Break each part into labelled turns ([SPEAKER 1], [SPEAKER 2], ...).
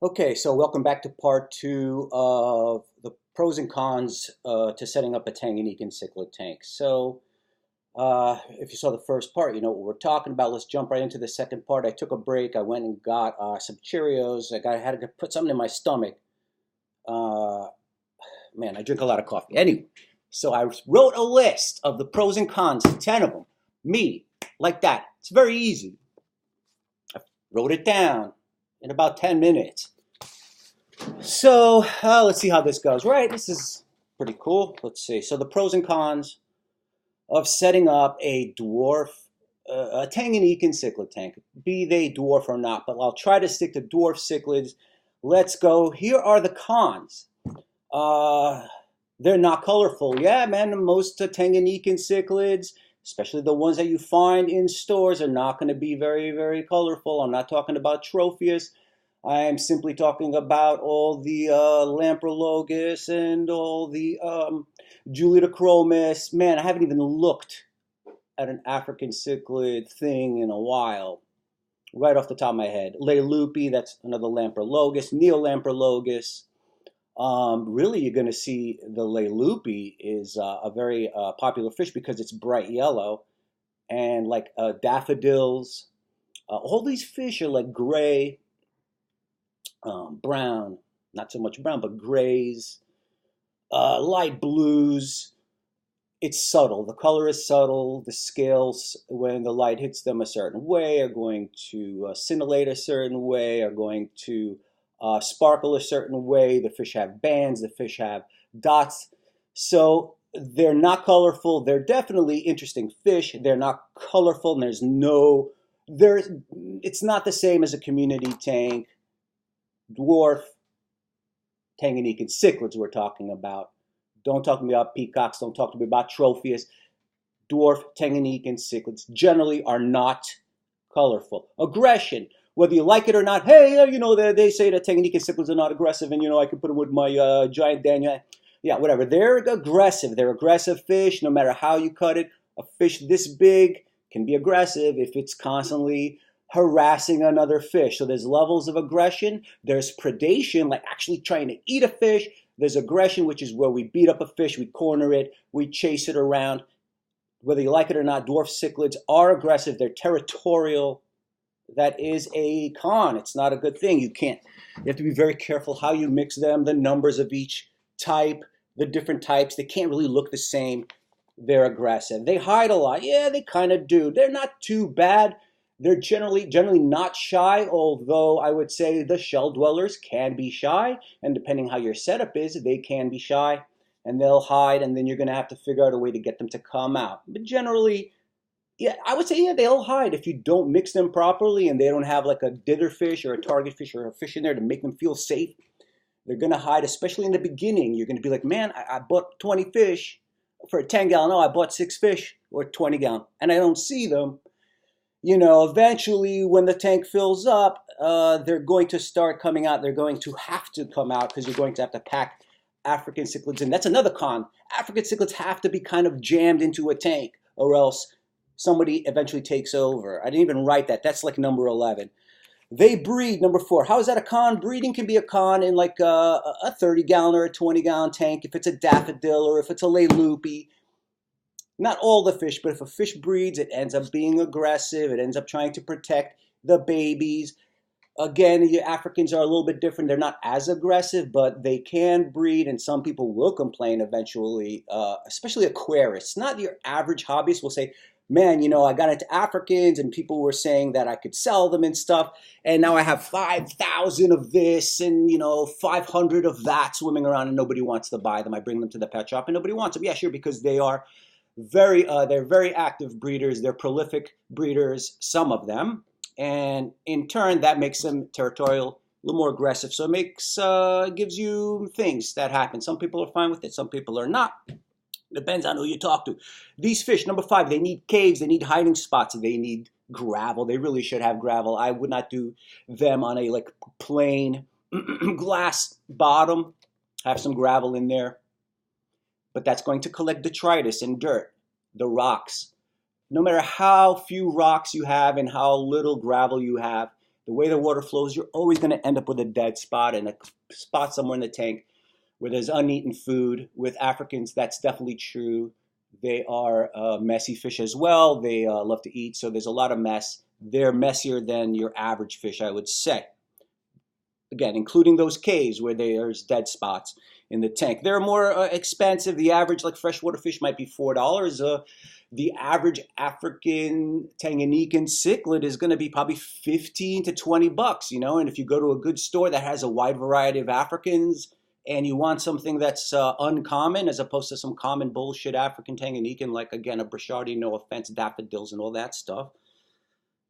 [SPEAKER 1] Okay, so welcome back to part two of the pros and cons to setting up a Tangyanikan cichlid tank. So, if you saw the first part, you know what we're talking about. Let's jump right into the second part. I took a break. I went and got some Cheerios. Had to put something in my stomach. Uh, Man, I drink a lot of coffee. Anyway, so I wrote a list of the pros and cons, 10 of them. Me, like that. It's very easy. I wrote it down in about 10 minutes. So let's see how this goes. Right, this is pretty cool. Let's see. So the pros and cons of setting up a dwarf, a Tangyanikan cichlid tank, be they dwarf or not. But I'll try to stick to dwarf cichlids. Let's go. Here are the cons. Uh, they're not colorful. Yeah, man. Most Tangyanikan cichlids, especially the ones that you find in stores, are not going to be very, very colorful. I'm not talking about Tropheus. I am simply talking about all the Lamprologus and all the Juliochromis. Man, I haven't even looked at an African cichlid thing in a while. Right off the top of my head. Leilupi, that's another Lamprologus. Neolamprologus. Really, you're going to see the Leilupi is a very popular fish because it's bright yellow. And like daffodils. All these fish are like gray, brown, not so much brown, but grays, light blues. It's subtle. The color is subtle. The scales, when the light hits them a certain way, are going to scintillate a certain way, are going to sparkle a certain way. The fish have bands. The fish have dots. So they're not colorful. They're definitely interesting fish. They're not colorful. And it's not the same as a community tank. Dwarf Tangyanikan cichlids we're talking about. Don't talk to me about peacocks. Don't talk to me about Tropheus. Dwarf Tangyanikan cichlids generally are not colorful. Aggression, whether you like it or not. Hey, you know, they say that Tangyanikan cichlids are not aggressive, and you know I can put them with my giant Daniel. Yeah, whatever. They're aggressive. They're aggressive fish. No matter how you cut it, a fish this big can be aggressive if it's constantly harassing another fish. So there's levels of aggression. There's predation, like actually trying to eat a fish. There's aggression, which is where we beat up a fish, we corner it, we chase it around. Whether you like it or not, dwarf cichlids are aggressive. They're territorial. That is a con. It's not a good thing. You have to be very careful how you mix them, the numbers of each type, the different types. They can't really look the same. They're aggressive. They hide a lot. Yeah, they kind of do. They're not too bad. They're generally not shy, although I would say the shell dwellers can be shy, and depending how your setup is, they can be shy, and they'll hide, and then you're going to have to figure out a way to get them to come out. But generally, yeah, I would say, yeah, they'll hide if you don't mix them properly and they don't have like a dither fish or a target fish or a fish in there to make them feel safe. They're going to hide, especially in the beginning. You're going to be like, man, I bought 20 fish for a 10-gallon. No, I bought 6 fish or 20-gallon, and I don't see them. You know, eventually when the tank fills up, they're going to start coming out. They're going to have to come out because you're going to have to pack African cichlids in. That's another con. African cichlids have to be kind of jammed into a tank or else somebody eventually takes over. I didn't even write that. That's like number 11. They breed, number 4. How is that a con? Breeding can be a con in like a 30-gallon or a 20-gallon tank if it's a daffodil or if it's a Leilupi. Not all the fish, but if a fish breeds, it ends up being aggressive. It ends up trying to protect the babies. Again, the Africans are a little bit different. They're not as aggressive, but they can breed, and some people will complain eventually, especially aquarists. Not your average hobbyist will say, man, you know, I got into Africans, and people were saying that I could sell them and stuff, and now I have 5,000 of this and, you know, 500 of that swimming around, and nobody wants to buy them. I bring them to the pet shop, and nobody wants them. Yeah, sure, because they're very active breeders. They're prolific breeders, some of them, and in turn that makes them territorial, a little more aggressive. So it gives you things that happen. Some people are fine with it, some people are not. Depends on who you talk to. These fish, number 5, they need caves, they need hiding spots, they need gravel. They really should have gravel. I would not do them on a like plain glass bottom. Have some gravel in there. But that's going to collect detritus and dirt, the rocks. No matter how few rocks you have and how little gravel you have, the way the water flows, you're always going to end up with a dead spot and a spot somewhere in the tank where there's uneaten food. With Africans, that's definitely true. They are messy fish as well. They love to eat, so there's a lot of mess. They're messier than your average fish, I would say. Again, including those caves where there's dead spots in the tank. They're more expensive. The average, like freshwater fish, might be $4. The average African Tangyanikan cichlid is going to be probably 15 to 20 bucks, you know. And if you go to a good store that has a wide variety of Africans and you want something that's uncommon as opposed to some common bullshit African Tangyanikan, like, again, a Brichardi, no offense, daffodils and all that stuff,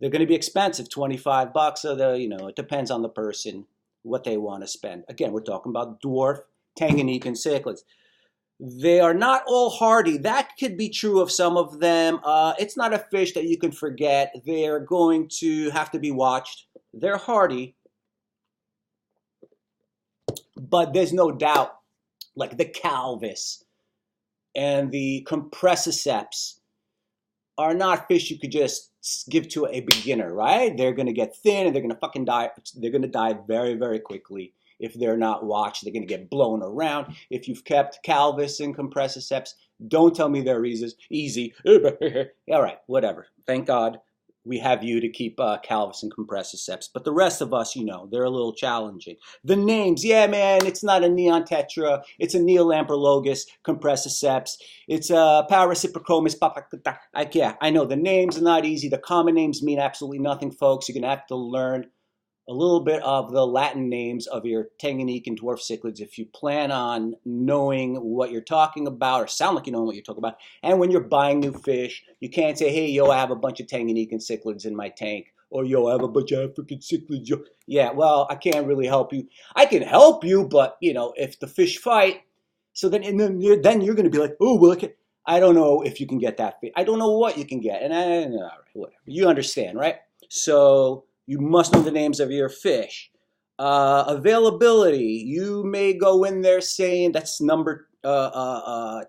[SPEAKER 1] they're going to be expensive, 25 bucks. So, you know, it depends on the person, what they want to spend. Again, we're talking about dwarf Tangyanikan cichlids. They are not all hardy. That could be true of some of them. It's not a fish that you can forget. They're going to have to be watched. They're hardy, but there's no doubt, like the calvus and the compressiceps are not fish you could just give to a beginner, right? They're going to get thin and they're going to fucking die. They're going to die very, very quickly if they're not watched. They're going to get blown around. If you've kept calvus and compressiceps, don't tell me they're easy. All right, whatever. Thank God we have you to keep calvus and compressiceps. But the rest of us, you know, they're a little challenging. The names, yeah, man, it's not a neon tetra. It's a neolamprologus compressiceps. It's a parareciprochromis. Yeah, I know the names are not easy. The common names mean absolutely nothing, folks. You're going to have to learn a little bit of the Latin names of your Tangyanikan dwarf cichlids if you plan on knowing what you're talking about or sound like you know what you're talking about. And when you're buying new fish, you can't say, hey, yo, I have a bunch of Tangyanikan cichlids in my tank. Or, yo, I have a bunch of African cichlids. Yo. Yeah, well, I can't really help you. I can help you, but, you know, if the fish fight, so then you're going to be like, oh, well, I don't know if you can get that fish. I don't know what you can get. And all right, whatever. You understand, right? So you must know the names of your fish. Availability. You may go in there saying that's number 9,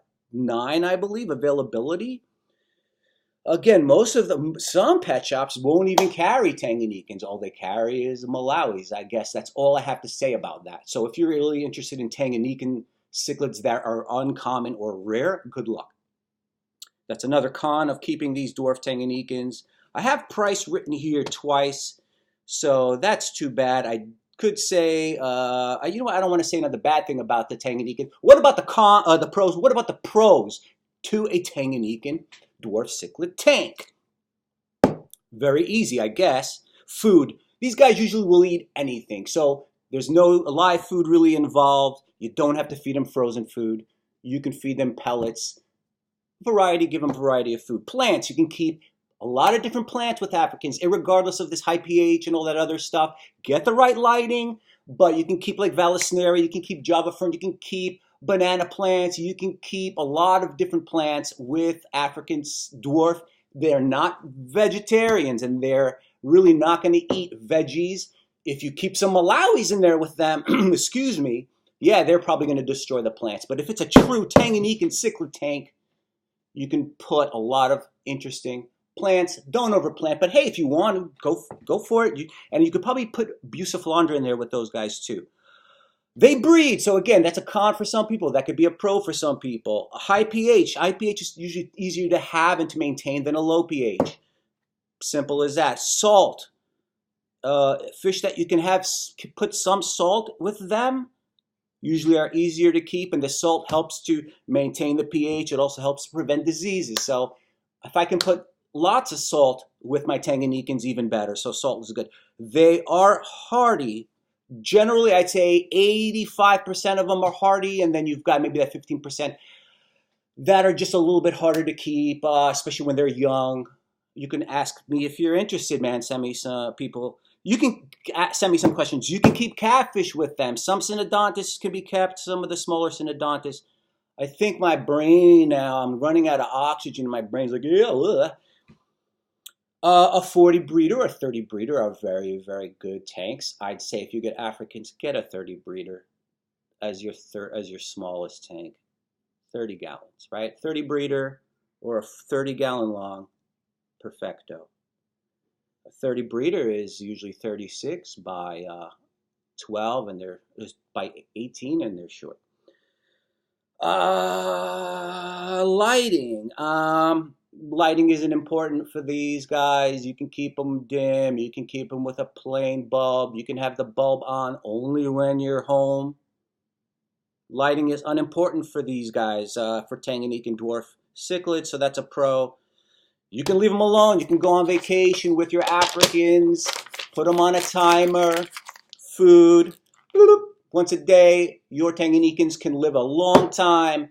[SPEAKER 1] I believe, availability. Again, most of them, some pet shops won't even carry Tangyanikan's. All they carry is Malawis. I guess that's all I have to say about that. So if you're really interested in Tangyanikan cichlids that are uncommon or rare, good luck. That's another con of keeping these dwarf Tangyanikan's. I have price written here twice. So that's too bad. I could say, you know what? I don't want to say another bad thing about the Tangyanikan. What about the pros? What about the pros to a Tangyanikan dwarf cichlid tank? Very easy, I guess. Food. These guys usually will eat anything. So there's no live food really involved. You don't have to feed them frozen food. You can feed them pellets. Variety, give them variety of food. Plants, you can keep a lot of different plants with Africans, irregardless of this high pH and all that other stuff. Get the right lighting, but you can keep like Vallisneria, you can keep Java fern, you can keep banana plants, you can keep a lot of different plants with African dwarf. They're not vegetarians and they're really not going to eat veggies. If you keep some Malawis in there with them, excuse me, yeah, they're probably going to destroy the plants. But if it's a true Tangyanikan cichlid tank, you can put a lot of interesting plants. Don't overplant, but hey, if you want to, go for it. And you could probably put Bucephalandra in there with those guys too. They breed, so again, that's a con for some people. That could be a pro for some people. A high pH. High pH is usually easier to have and to maintain than a low pH. Simple as that. Salt. Fish that you can have, put some salt with them, usually are easier to keep, and the salt helps to maintain the pH. It also helps to prevent diseases. So if I can put lots of salt with my Tangyanikan's, even better. So salt is good. They are hardy. Generally, I'd say 85% of them are hardy, and then you've got maybe that 15% that are just a little bit harder to keep, especially when they're young. You can ask me if you're interested, man. Send me some people. You can send me some questions. You can keep catfish with them. Some Synodontists can be kept, some of the smaller Synodontists. I think my brain now, I'm running out of oxygen. My brain's like, yeah, ugh. A 40 breeder or a 30 breeder are very, very good tanks. I'd say if you get Africans, get a 30 breeder as your smallest tank. 30 gallons, right? 30 breeder or a 30-gallon long, perfecto. A 30 breeder is usually 36 by 12, and they're by 18, and they're short. Lighting. Lighting isn't important for these guys. You can keep them dim. You can keep them with a plain bulb. You can have the bulb on only when you're home. Lighting is unimportant for these guys, for Tangyanikan dwarf cichlids, so that's a pro. You can leave them alone. You can go on vacation with your Africans, put them on a timer, food, once a day. Your Tangyanikan's can live a long time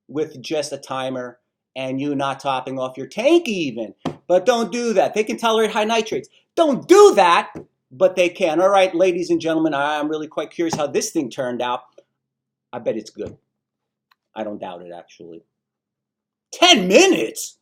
[SPEAKER 1] with just a timer and you not topping off your tank even. But don't do that. They can tolerate high nitrates. Don't do that, but they can. All right, ladies and gentlemen, I'm really quite curious how this thing turned out. I bet it's good. I don't doubt it, actually. 10 minutes?